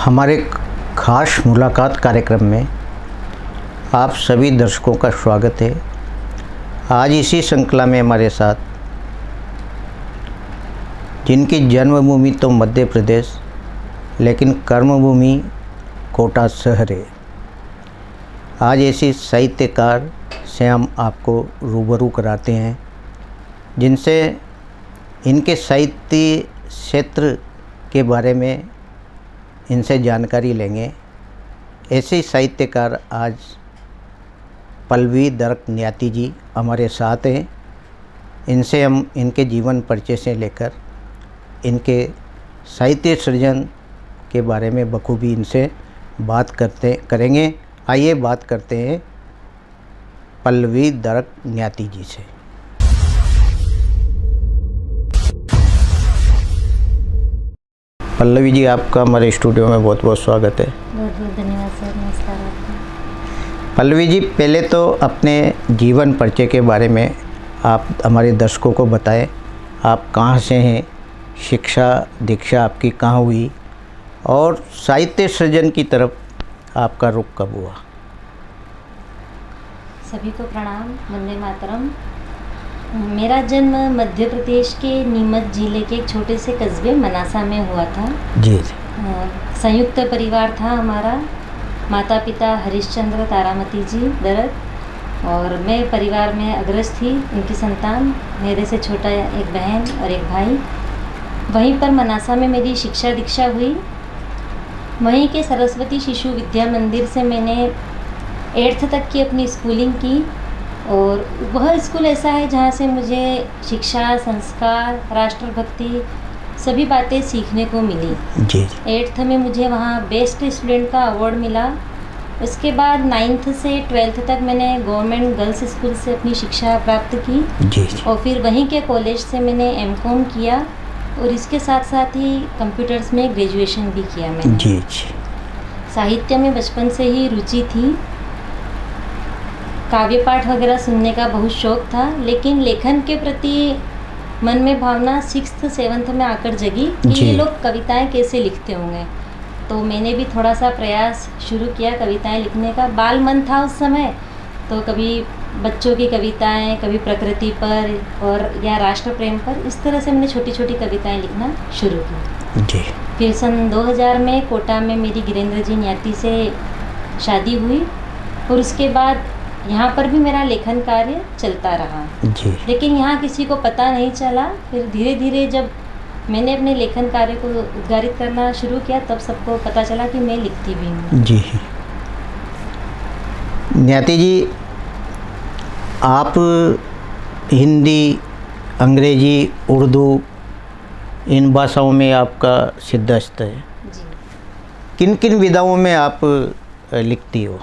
हमारे खास मुलाकात कार्यक्रम में आप सभी दर्शकों का स्वागत है। आज इसी श्रृंखला में हमारे साथ जिनकी जन्मभूमि तो मध्य प्रदेश लेकिन कर्मभूमि कोटा शहर है, आज ऐसी साहित्यकार से हम आपको रूबरू कराते हैं जिनसे इनके साहित्य क्षेत्र के बारे में इनसे जानकारी लेंगे। ऐसे साहित्यकार आज पल्लवी दर्क न्याती जी हमारे साथ हैं। इनसे हम इनके जीवन परिचय से लेकर इनके साहित्य सृजन के बारे में बखूबी इनसे बात करेंगे। आइए बात करते हैं पल्लवी दर्क न्याती जी से। पल्लवी जी, आपका हमारे स्टूडियो में बहुत बहुत स्वागत है। बहुत बहुत धन्यवाद सर। नमस्कार आपका। पल्लवी जी, पहले तो अपने जीवन परिचय के बारे में आप हमारे दर्शकों को बताएं। आप कहाँ से हैं, शिक्षा दीक्षा आपकी कहाँ हुई और साहित्य सृजन की तरफ आपका रुख कब हुआ? सभी को प्रणाम। वंदे मातरम। मेरा जन्म मध्य प्रदेश के नीमच जिले के एक छोटे से कस्बे मनासा में हुआ था। जी। संयुक्त परिवार था हमारा। माता पिता हरिश्चंद्र तारामती जी दरक और मैं परिवार में अग्रज थी, उनकी संतान। मेरे से छोटा एक बहन और एक भाई। वहीं पर मनासा में मेरी शिक्षा दीक्षा हुई। वहीं के सरस्वती शिशु विद्या मंदिर से मैंने 8th तक की अपनी स्कूलिंग की और वह स्कूल ऐसा है जहाँ से मुझे शिक्षा, संस्कार, राष्ट्रभक्ति सभी बातें सीखने को मिली। जी। 8th में मुझे वहाँ बेस्ट स्टूडेंट का अवार्ड मिला। उसके बाद 9th से 12th तक मैंने गवर्नमेंट गर्ल्स स्कूल से अपनी शिक्षा प्राप्त की। जी। और फिर वहीं के कॉलेज से मैंने M.Com किया और इसके साथ साथ ही कंप्यूटर्स में ग्रेजुएशन भी किया मैंने। जी। साहित्य में बचपन से ही रुचि थी। काव्य पाठ वगैरह सुनने का बहुत शौक़ था, लेकिन लेखन के प्रति मन में भावना 6th 7th में आकर जगी कि ये लोग कविताएं कैसे लिखते होंगे। तो मैंने भी थोड़ा सा प्रयास शुरू किया कविताएं लिखने का। बाल मन था उस समय, तो कभी बच्चों की कविताएं, कभी प्रकृति पर और या राष्ट्र प्रेम पर, इस तरह से मैंने छोटी छोटी कविताएं लिखना शुरू की। जी। फिर सन 2000 में कोटा में मेरी गिरेंद्र जी न्याती से शादी हुई और उसके बाद यहाँ पर भी मेरा लेखन कार्य चलता रहा। जी। लेकिन यहाँ किसी को पता नहीं चला। फिर धीरे धीरे जब मैंने अपने लेखन कार्य को उद्गारित करना शुरू किया तब सबको पता चला कि मैं लिखती भी हूँ। जी। न्याती जी, आप हिंदी, अंग्रेजी, उर्दू इन भाषाओं में आपका सिद्धहस्त है। जी। किन किन विधाओं में आप लिखती हो?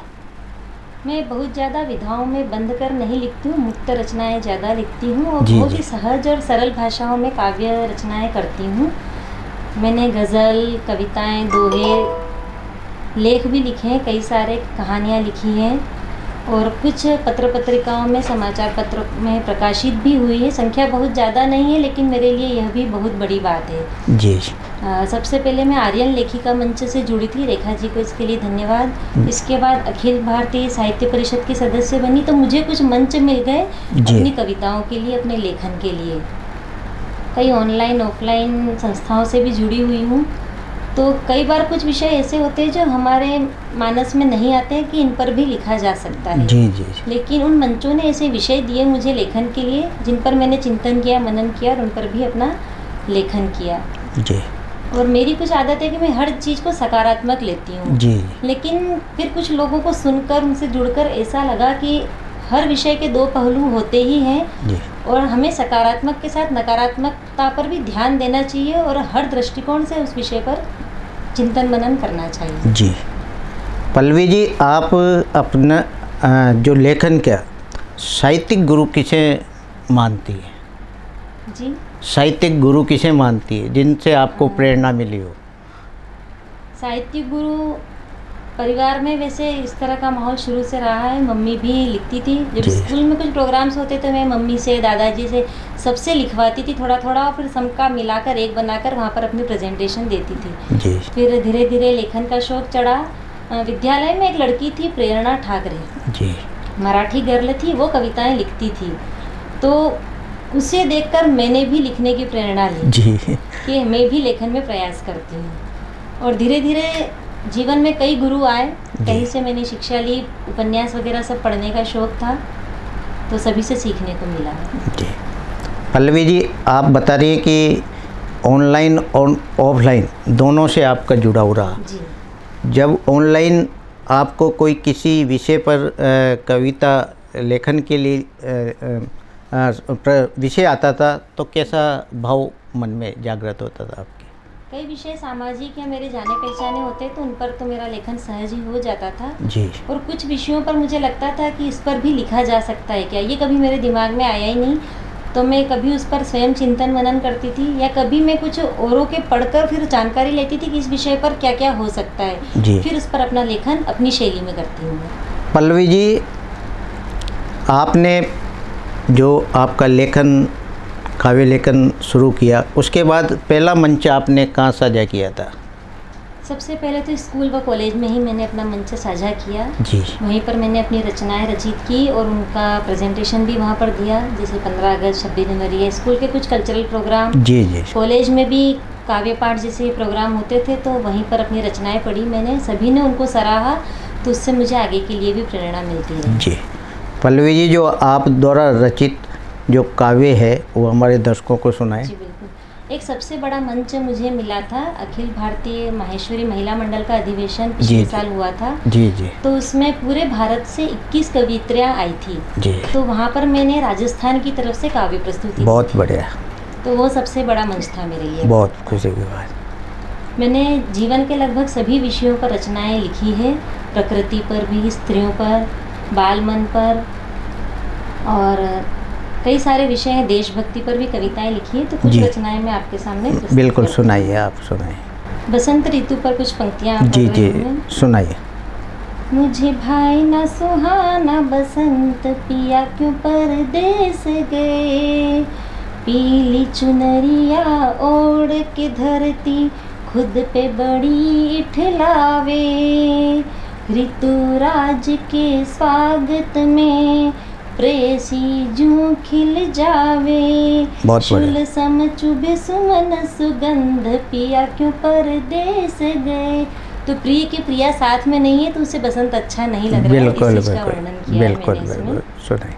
मैं बहुत ज़्यादा विधाओं में बंद कर नहीं लिखती हूँ, मुक्त रचनाएं ज़्यादा लिखती हूँ और जी, बहुत जी। ही सहज और सरल भाषाओं में काव्य रचनाएं करती हूँ। मैंने गज़ल, कविताएं, दोहे, लेख भी लिखे हैं, कई सारे कहानियाँ लिखी हैं और कुछ पत्र पत्रिकाओं में, समाचार पत्र में प्रकाशित भी हुई है। संख्या बहुत ज़्यादा नहीं है, लेकिन मेरे लिए यह भी बहुत बड़ी बात है। जी। सबसे पहले मैं आर्यन लेखिका मंच से जुड़ी थी, रेखा जी को इसके लिए धन्यवाद। इसके बाद अखिल भारतीय साहित्य परिषद की सदस्य बनी, तो मुझे कुछ मंच मिल गए अपनी कविताओं के लिए, अपने लेखन के लिए। कई ऑनलाइन ऑफलाइन संस्थाओं से भी जुड़ी हुई हूँ। तो कई बार कुछ विषय ऐसे होते हैं जो हमारे मानस में नहीं आते हैं कि इन पर भी लिखा जा सकता है। जी। जी। लेकिन उन मंचों ने ऐसे विषय दिए मुझे लेखन के लिए जिन पर मैंने चिंतन किया, मनन किया और उन पर भी अपना लेखन किया। जी। और मेरी कुछ आदत है कि मैं हर चीज़ को सकारात्मक लेती हूँ। जी। लेकिन फिर कुछ लोगों को सुनकर, उनसे जुड़कर ऐसा लगा कि हर विषय के दो पहलू होते ही हैं। जी। और हमें सकारात्मक के साथ नकारात्मकता पर भी ध्यान देना चाहिए और हर दृष्टिकोण से उस विषय पर चिंतन मनन करना चाहिए। जी। पल्लवी जी, आप अपना जो लेखन क्या साहित्यिक गुरु किसे मानती है? जी। साहित्यिक गुरु किसे मानती है जिनसे आपको प्रेरणा मिली हो? साहित्यिक गुरु परिवार में वैसे इस तरह का माहौल शुरू से रहा है। मम्मी भी लिखती थी, जब जी। स्कूल में कुछ प्रोग्राम्स होते तो मैं मम्मी से, दादाजी से, सबसे लिखवाती थी थोड़ा थोड़ा, और फिर सबका मिलाकर एक बनाकर वहाँ पर अपनी प्रेजेंटेशन देती थी। जी फिर धीरे धीरे लेखन का शौक चढ़ा। विद्यालय में एक लड़की थी प्रेरणा ठाकरे, जी मराठी गर्ल थी, वो कविताएं लिखती थी, तो उसे देखकर मैंने भी लिखने की प्रेरणा ली जी कि मैं भी लेखन में प्रयास करती हूँ। और धीरे धीरे जीवन में कई गुरु आए, कहीं से मैंने शिक्षा ली, उपन्यास वगैरह सब पढ़ने का शौक था, तो सभी से सीखने को मिला। जी पल्लवी जी, आप बता रही हैं कि ऑनलाइन और ऑफलाइन दोनों से आपका जुड़ाव रहा। जी। जब ऑनलाइन आपको कोई किसी विषय पर कविता लेखन के लिए विषय आता था तो कैसा भाव मन में जागृत होता था आपके? कई विषय सामाजिक या मेरे जाने पहचाने होते तो उन पर तो मेरा लेखन सहज ही हो जाता था। जी। और कुछ विषयों पर मुझे लगता था कि इस पर भी लिखा जा सकता है क्या, ये कभी मेरे दिमाग में आया ही नहीं, तो मैं कभी उस पर स्वयं चिंतन मनन करती थी, या कभी मैं कुछ औरों के पढ़कर फिर जानकारी लेती थी कि इस विषय पर क्या क्या हो सकता है। जी। फिर उस पर अपना लेखन अपनी शैली में करती हूँ। पल्लवी जी, आपने जो आपका लेखन, काव्य लेखन शुरू किया, उसके बाद पहला मंच आपने कहाँ साझा किया था? सबसे पहले तो स्कूल व कॉलेज में ही मैंने अपना मंच साझा किया। जी। वहीं पर मैंने अपनी रचनाएं रचित की और उनका प्रेजेंटेशन भी वहाँ पर दिया, जैसे 15 अगस्त, 26 जनवरी, स्कूल के कुछ कल्चरल प्रोग्राम। जी जी। कॉलेज में भी काव्य पाठ जैसे प्रोग्राम होते थे, तो वहीं पर अपनी रचनाएं पढ़ी मैंने, सभी ने उनको सराहा, तो उससे मुझे आगे के लिए भी प्रेरणा मिलती है। जी पल्लवी जी, जो आप द्वारा रचित जो काव्य है वो हमारे दर्शकों को सुनाएं। जी बिल्कुल। एक सबसे बड़ा मंच मुझे मिला था, अखिल भारतीय माहेश्वरी महिला मंडल का अधिवेशन पिछले साल हुआ था। जी जी। तो उसमें पूरे भारत से 21 कवित्रियाँ आई थी। जी। तो वहाँ पर मैंने राजस्थान की तरफ से काव्य प्रस्तुति। बहुत बढ़िया। तो वो सबसे बड़ा मंच था मेरे लिए। बहुत खुशी की बात। मैंने जीवन के लगभग सभी विषयों पर रचनाएं लिखी है, प्रकृति पर भी, स्त्रियों पर, बाल मन पर, और कई सारे विषय हैं, देशभक्ति पर भी कविताएं लिखी है। तो कुछ रचनाएं मैं आपके सामने बिल्कुल सुनाइए, आप सुनाइए। बसंत ऋतु पर कुछ पंक्तियां। जी जी सुनाइए। मुझे भाई ना सुहाना बसंत, पिया क्यों परदेस गए, पीली चुनरिया ओढ़ के धरती खुद पे बड़ी इठलावे, ऋतुराज के स्वागत में प्रेसी जूं खिल जावे, शुल सम चुभे सुमन सुगंध, पिया क्यों परदेस गए। तो प्रिय की प्रिया साथ में नहीं है तो उसे बसंत अच्छा नहीं लग रहा है, इस चीज का वर्णन किया है मैंने इसमें। सुनाइए।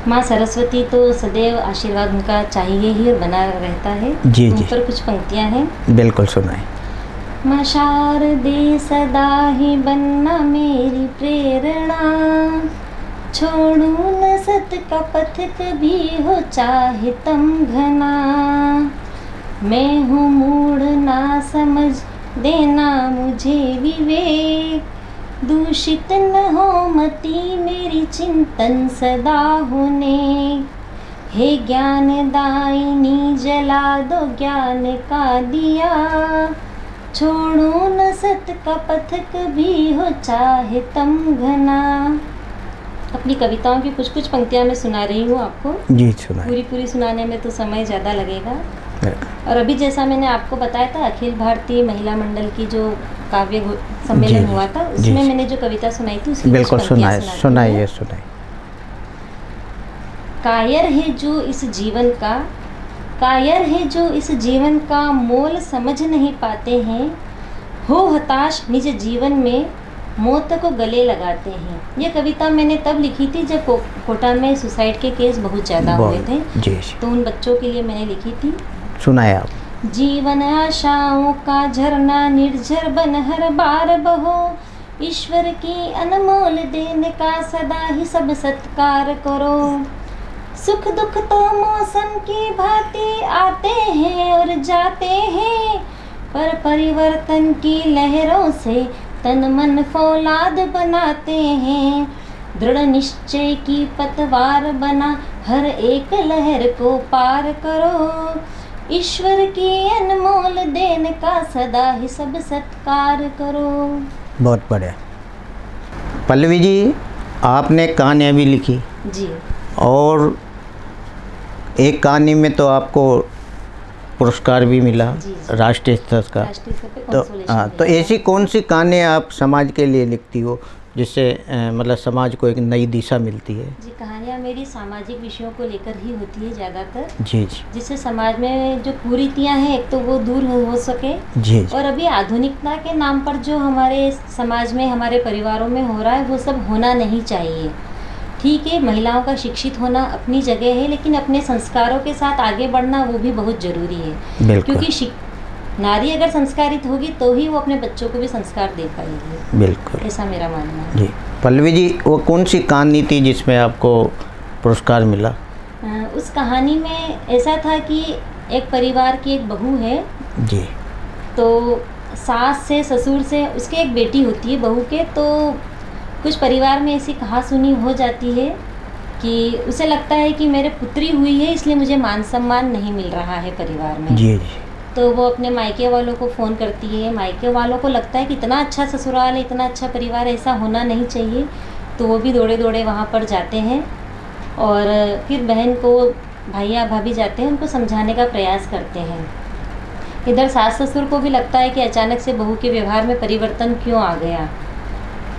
माँ सरस्वती तो सदैव आशीर्वाद उनका चाहिए ही और बना रहता है। जी उन जी। पर कुछ पंक्तियां हैं। बिल्कुल सुनाइए। माँ शारदे सदा ही बनना मेरी प्रेरणा, छोड़ू न सत का पथ कभी हो चाहे तम घना, मैं हूँ मूढ़ ना समझ देना मुझे विवेक, दूषित न हो मति मेरी चिंतन सदा होने, हे ज्ञान दायिनी जला दो ज्ञान का दिया, छोड़ो न सत का पथ कभी हो चाहे तम घना। अपनी कविताओं की कुछ कुछ पंक्तियां मैं सुना रही हूँ आपको। जी सुनाइए। पूरी सुनाने में तो समय ज़्यादा लगेगा। और अभी जैसा मैंने आपको बताया था, अखिल भारतीय महिला मंडल की जो काव्य सम्मेलन हुआ था, उसमें मैंने जो कविता सुनाई थी उसकी बिल्कुल सुनाइए। कायर है जो इस जीवन का, कायर है जो इस जीवन का मोल समझ नहीं पाते हैं, हो हताश निज जीवन में मौत को गले लगाते हैं। ये कविता मैंने तब लिखी थी जब कोटा में सुसाइड के केस बहुत ज़्यादा हुए थे, तो उन बच्चों के लिए मैंने लिखी थी। सुनाए आप। जीवन आशाओं का झरना निर्झर बन हर बार बहो, ईश्वर की अनमोल देन का सदा ही सब सत्कार करो, सुख दुख तो मौसम की भांति आते हैं और जाते हैं, पर परिवर्तन की लहरों से तन मन फौलाद बनाते हैं, दृढ़ निश्चय की पतवार बना हर एक लहर को पार करो, ईश्वर की अनमोल देन का सदा ही सब सत्कार करो। बहुत बढ़िया। पल्लवी जी, आपने कहानियाँ भी लिखी जी। और एक कहानी में तो आपको पुरस्कार भी मिला, जी, जी। राष्ट्रीय स्तर का। राष्ट्रीय स्तर पे तो कंसोलेशन तो मिला। ऐसी कौन सी कहानियाँ आप समाज के लिए लिखती हो जिससे मतलब समाज को एक नई दिशा मिलती है? जी, कहानियाँ मेरी सामाजिक विषयों को लेकर ही होती है ज़्यादातर, जी जी जिससे समाज में जो कुरीतियाँ हैं एक तो वो दूर हो सके। जी जी और अभी आधुनिकता के नाम पर जो हमारे समाज में, हमारे परिवारों में हो रहा है, वो सब होना नहीं चाहिए। ठीक है, महिलाओं का शिक्षित होना अपनी जगह है, लेकिन अपने संस्कारों के साथ आगे बढ़ना वो भी बहुत ज़रूरी है। बिल्कुल। क्योंकि नारी अगर संस्कारित होगी तो ही वो अपने बच्चों को भी संस्कार दे पाएगी। बिल्कुल, ऐसा मेरा मानना है। जी। पल्लवी जी, वो कौन सी कहानी थी जिसमें आपको पुरस्कार मिला? उस कहानी में ऐसा था कि एक परिवार की एक बहू है। जी। तो सास से, ससुर से, उसके एक बेटी होती है बहू के। तो कुछ परिवार में ऐसी कहासुनी हो जाती है कि उसे लगता है कि मेरे पुत्री हुई है, इसलिए मुझे मान सम्मान नहीं मिल रहा है परिवार में। जी जी तो वो अपने मायके वालों को फ़ोन करती है। मायके वालों को लगता है कि इतना अच्छा ससुराल है, इतना अच्छा परिवार, ऐसा होना नहीं चाहिए। तो वो भी दौड़े दौड़े वहाँ पर जाते हैं और फिर बहन को, भैया भाभी जाते हैं, उनको समझाने का प्रयास करते हैं। इधर सास ससुर को भी लगता है कि अचानक से बहू के व्यवहार में परिवर्तन क्यों आ गया।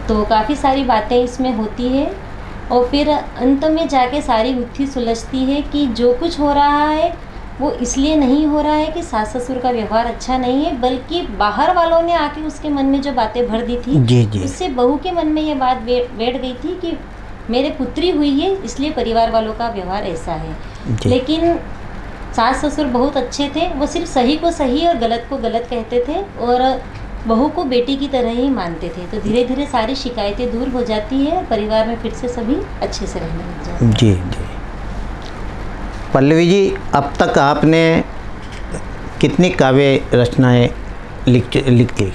तो काफ़ी सारी बातें इसमें होती है और फिर अंत में जाके सारी गुत्थी सुलझती है कि जो कुछ हो रहा है वो इसलिए नहीं हो रहा है कि सास ससुर का व्यवहार अच्छा नहीं है, बल्कि बाहर वालों ने आके उसके मन में जो बातें भर दी थी, जी जी उससे बहू के मन में ये बात बैठ गई थी कि मेरे पुत्री हुई है, इसलिए परिवार वालों का व्यवहार ऐसा है। जी। लेकिन सास ससुर बहुत अच्छे थे, वो सिर्फ सही को सही और गलत को गलत कहते थे और बहू को बेटी की तरह ही मानते थे। तो धीरे धीरे सारी शिकायतें दूर हो जाती है, परिवार में फिर से सभी अच्छे से रहने लग जाते हैं। जी जी। पल्लवी जी, अब तक आपने कितनी काव्य रचनाएं लिख दी?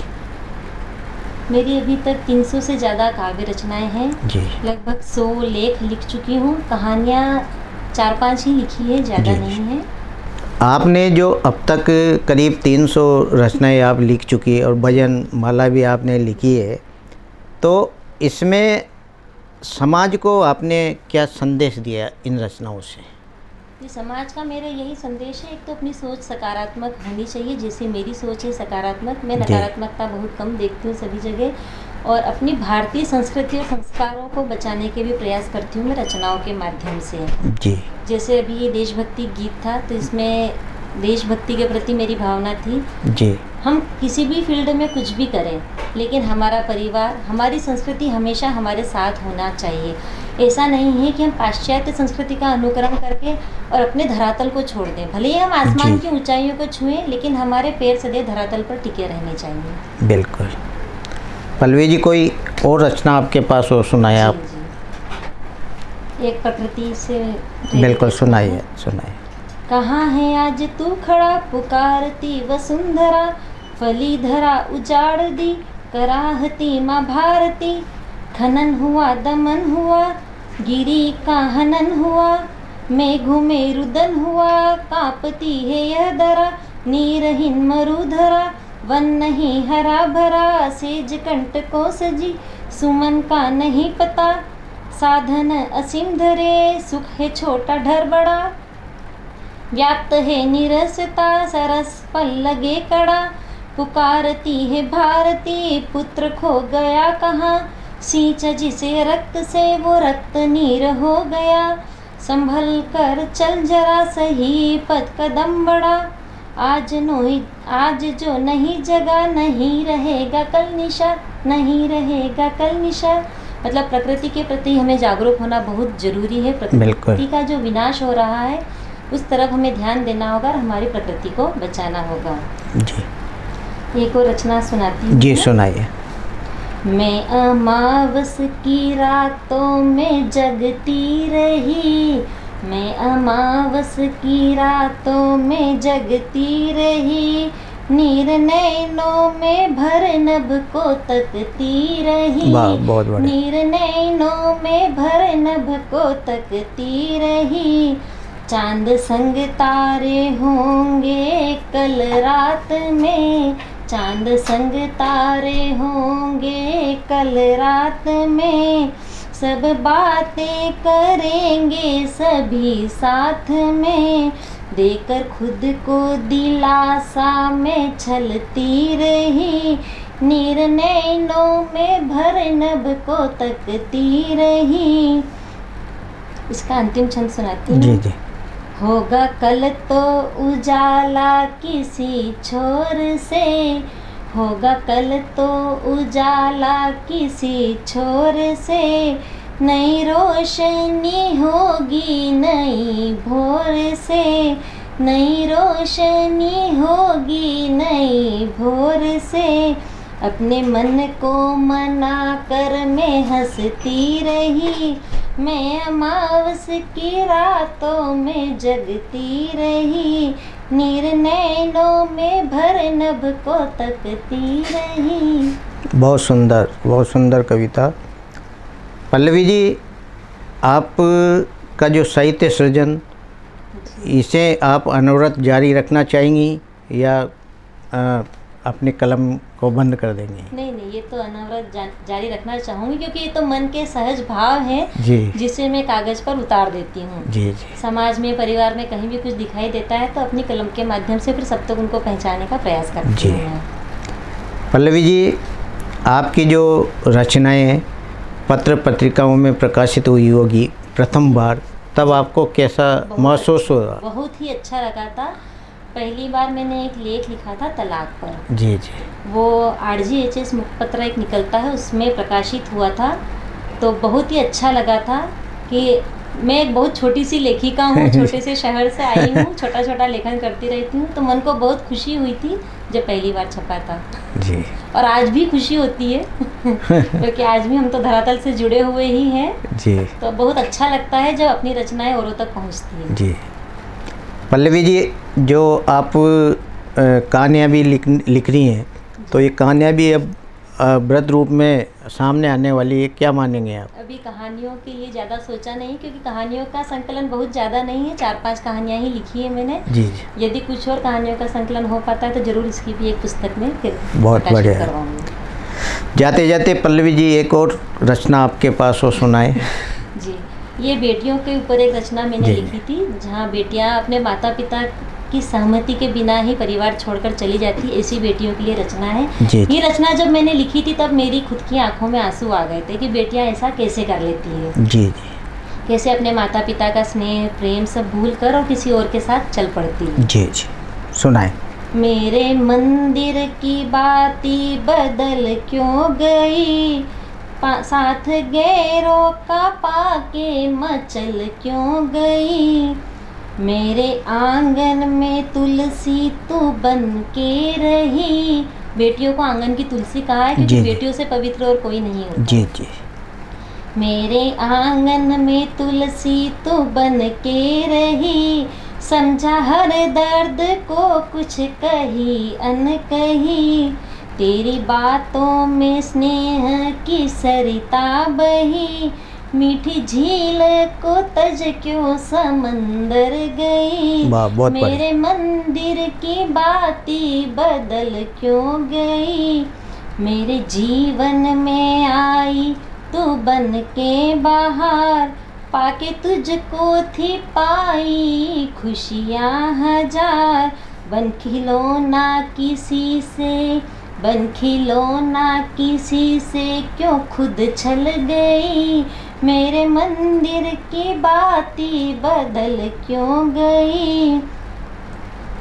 मेरी अभी तक 300 से ज़्यादा काव्य रचनाएं हैं। जी। लगभग 100 लेख लिख चुकी हूँ। कहानियाँ 4-5 ही लिखी है, ज़्यादा जी। नहीं है। आपने जो अब तक करीब 300 रचनाएं आप लिख चुकी है और भजन माला भी आपने लिखी है, तो इसमें समाज को आपने क्या संदेश दिया इन रचनाओं से? ये समाज का मेरा यही संदेश है, एक तो अपनी सोच सकारात्मक होनी चाहिए, जैसे मेरी सोच है सकारात्मक। मैं जी। नकारात्मकता बहुत कम देखती हूँ सभी जगह और अपनी भारतीय संस्कृति और संस्कारों को बचाने के भी प्रयास करती हूँ मैं रचनाओं के माध्यम से। जी जैसे अभी ये देशभक्ति गीत था, तो इसमें देशभक्ति के प्रति मेरी भावना थी। जी हम किसी भी फील्ड में कुछ भी करें, लेकिन हमारा परिवार, हमारी संस्कृति हमेशा हमारे साथ होना चाहिए। ऐसा नहीं है कि हम पाश्चात्य संस्कृति का अनुकरण करके और अपने धरातल को छोड़ दें। भले ही हम आसमान जी। की ऊंचाइयों को छुएं, लेकिन हमारे पैर सदैव धरातल पर टिके रहने चाहिए। बिल्कुल। पल्लवी जी, कोई और रचना आपके पास हो, सुनाए आप? जी। एक प्रकृति से बिल्कुल, सुनाइए सुनाइए। कहाँ है आज तू खड़ा, पुकारती वसुंधरा, फली धरा उजाड़ दी, कराहती माँ भारती। खनन हुआ दमन हुआ, गिरी का हनन हुआ, मेघों में रुदन हुआ, कांपती है यह दरा, नीरहीन मरुधरा, वन नहीं हरा भरा, सेज कंटकों सजी, सुमन का नहीं पता, साधन असीम धरे, सुख है छोटा ढर बड़ा, व्याप्त है निरसता, सरस पल लगे कड़ा, पुकारती है भारती, पुत्र खो गया कहाँ, सींच जिसे रक्त से वो रक्त नीर हो गया, संभल कर चल जरा सही पद कदम बढ़ा, आज जो नहीं जगा, नहीं रहेगा कल निशा, नहीं रहेगा कल निशा। मतलब प्रकृति के प्रति हमें जागरूक होना बहुत ज़रूरी है। प्रकृति का जो विनाश हो रहा है उस तरफ हमें ध्यान देना होगा और हमारी प्रकृति को बचाना होगा। जी। एक और रचना सुनाती हूँ। जी सुनाइए। मैं अमावस की रातों में जगती रही, मैं अमावस की रातों में जगती रही, नीर नैनों में भर नभ को तकती रही, बहुत बढ़िया। नीर नैनों में भर नभ को तकती रही, चांद संग तारे होंगे कल रात में, चांद संग तारे होंगे कल रात में, सब बातें करेंगे सभी साथ में, देकर खुद को दिलासा में छलती रही, निर्नयनों में भर नभ को तकती रही। इसका अंतिम छंद सुनाती हूँ। जी जी। होगा कल तो उजाला किसी छोर से, होगा कल तो उजाला किसी छोर से, नई रोशनी होगी नई भोर से, नई रोशनी होगी नई भोर से, अपने मन को मना कर मैं हंसती रही, मैं अमावस की रातों में जगती रही, निर्नयनों में भर नभ को तकती रही। बहुत सुंदर कविता। पल्लवी जी, आप का जो साहित्य सृजन, इसे आप अनवरत जारी रखना चाहेंगी या अपने कलम को बंद कर देंगे? नहीं, ये तो अनवरत जारी रखना चाहूँगी, क्योंकि ये तो मन के सहज भाव हैं जी, जिसे मैं कागज़ पर उतार देती हूँ। जी जी। समाज में, परिवार में कहीं भी कुछ दिखाई देता है तो अपनी कलम के माध्यम से फिर सब तक उनको पहचानने का प्रयास करती हूँ मैं। पल्लवी जी, आपकी जो रचनाएं हैं पत्र पत्रिकाओं में प्रकाशित हुई होगी प्रथम बार, तब आपको कैसा महसूस हुआ? बहुत ही अच्छा लगा था। पहली बार मैंने एक लेख लिखा था तलाक पर। जी जी। वो RGHS मुखपत्र एक निकलता है, उसमें प्रकाशित हुआ था, तो बहुत ही अच्छा लगा था कि मैं एक बहुत छोटी सी लेखिका हूँ, छोटे से शहर से आई हूँ, छोटा छोटा लेखन करती रहती हूँ, तो मन को बहुत खुशी हुई थी जब पहली बार छपा था जी। और आज भी खुशी होती है क्योंकि आज भी हम तो धरातल से जुड़े हुए ही हैं जी। तो बहुत अच्छा लगता है जब अपनी रचनाएं औरों तक पहुंचती हैं। जी। पल्लवी जी, जो आप कहानियाँ भी लिख रही हैं, तो ये कहानियाँ भी अब वृद्ध रूप में सामने आने वाली है, क्या मानेंगे आप? अभी कहानियों के लिए ज़्यादा सोचा नहीं, क्योंकि कहानियों का संकलन बहुत ज़्यादा नहीं है, 4-5 कहानियाँ ही लिखी है मैंने। जी जी। यदि कुछ और कहानियों का संकलन हो पाता है तो ज़रूर इसकी भी एक पुस्तक में फिर बहुत बढ़िया है। करवाऊंगी। जाते जाते पल्लवी जी, एक और रचना आपके पास हो, सुनाए। जी, ये बेटियों के ऊपर एक रचना मैंने जी। लिखी थी, जहाँ बेटियाँ अपने माता पिता की सहमति के बिना ही परिवार छोड़कर चली जाती, ऐसी बेटियों के लिए रचना है। जी। ये रचना जब मैंने लिखी थी तब मेरी खुद की आंखों में आंसू आ गए थे कि बेटियाँ ऐसा कैसे कर लेती है, जी जी। कैसे अपने माता पिता का स्नेह प्रेम सब भूल कर और किसी और के साथ चल पड़ती है। जी जी, सुनाए। मेरे मंदिर की बाती बदल क्यों गई, साथ गैरों का पाके मचल क्यों गई, मेरे आंगन में तुलसी तू बन के रही। बेटियों को आंगन की तुलसी कहा है क्योंकि बेटियों से पवित्र और कोई नहीं होता। जी जी। मेरे आंगन में तुलसी तू बन के रही, समझा हर दर्द को कुछ कही अनकही, तेरी बातों में स्नेह की सरिता बही, मीठी झील को तज क्यों समंदर गई, मेरे मंदिर की बाती बदल क्यों गई, मेरे जीवन में आई तू बन के बाहर, पाके तुझको थी पाई खुशियाँ हजार, बन खिलौना किसी से, बन खिलौना किसी से क्यों खुद छल गई, मेरे मंदिर की बाती बदल क्यों गई।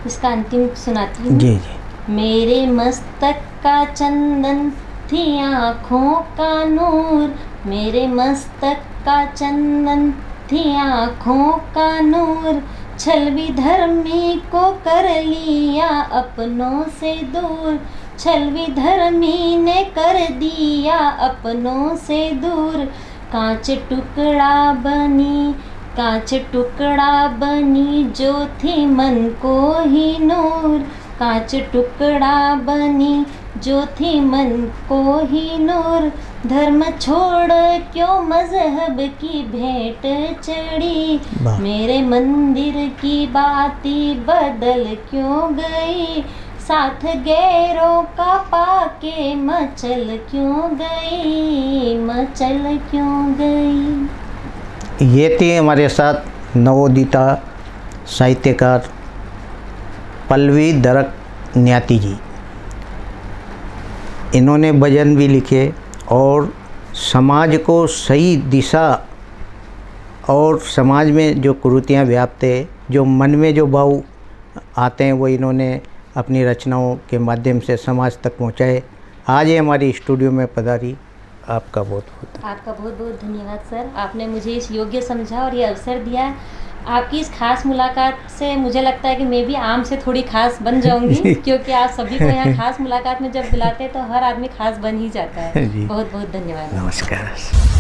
इसका अंतिम सुनाती हूँ। जी जी। मेरे मस्तक का चंदन थी आँखों का नूर, मेरे मस्तक का चंदन थी आँखों का नूर, छल विधर्मी को कर लिया अपनों से दूर, छल विधर्मी ने कर दिया अपनों से दूर, कांच टुकड़ा बनी, कांच टुकड़ा बनी जो थी मन को ही नूर, कांच टुकड़ा बनी जो थी मन को ही नूर, धर्म छोड़ क्यों मजहब की भेंट चढ़ी, मेरे मंदिर की बाती बदल क्यों गई, साथ गैरों का पाके मचल क्यों गई, मचल क्यों गई। ये थी हमारे साथ नवोदिता साहित्यकार पल्लवी दरक न्याती जी। इन्होंने भजन भी लिखे और समाज को सही दिशा और समाज में जो कुरीतियाँ व्याप्त है, जो मन में जो भाव आते हैं, वो इन्होंने अपनी रचनाओं के माध्यम से समाज तक पहुँचाए। आज ये हमारी स्टूडियो में पधारी, आपका बहुत बहुत धन्यवाद सर। आपने मुझे इस योग्य समझा और ये अवसर दिया। आपकी इस खास मुलाकात से मुझे लगता है कि मैं भी आम से थोड़ी खास बन जाऊंगी क्योंकि आप सभी को यहाँ खास मुलाकात में जब बुलाते हैं तो हर आदमी खास बन ही जाता है। बहुत बहुत धन्यवाद। नमस्कार।